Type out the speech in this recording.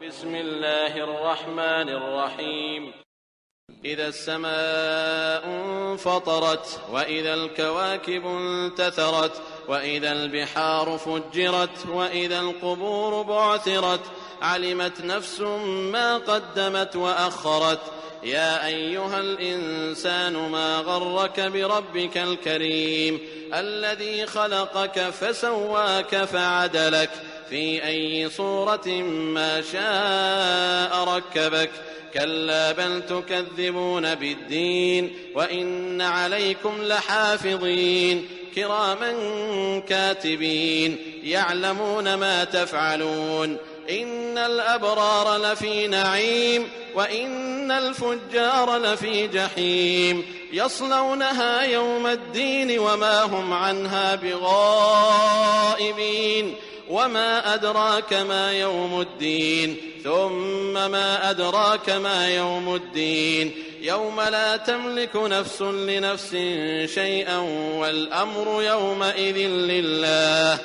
بسم الله الرحمن الرحيم. إذا السماء انفطرت وإذا الكواكب انتثرت وإذا البحار فجرت وإذا القبور بعثرت علمت نفس ما قدمت وأخرت. يا أيها الإنسان ما غرك بربك الكريم الذي خلقك فسواك فعدلك في أي صورة ما شاء ركبك. كلا بل تكذبون بالدين وإن عليكم لحافظين كراما كاتبين يعلمون ما تفعلون. إن الأبرار لفي نعيم وإن الفجار لفي جحيم يصلونها يوم الدين وما هم عنها بغائبين. وما أدراك ما يوم الدين ثم ما أدراك ما يوم الدين يوم لا تملك نفس لنفس شيئا والأمر يومئذ لله.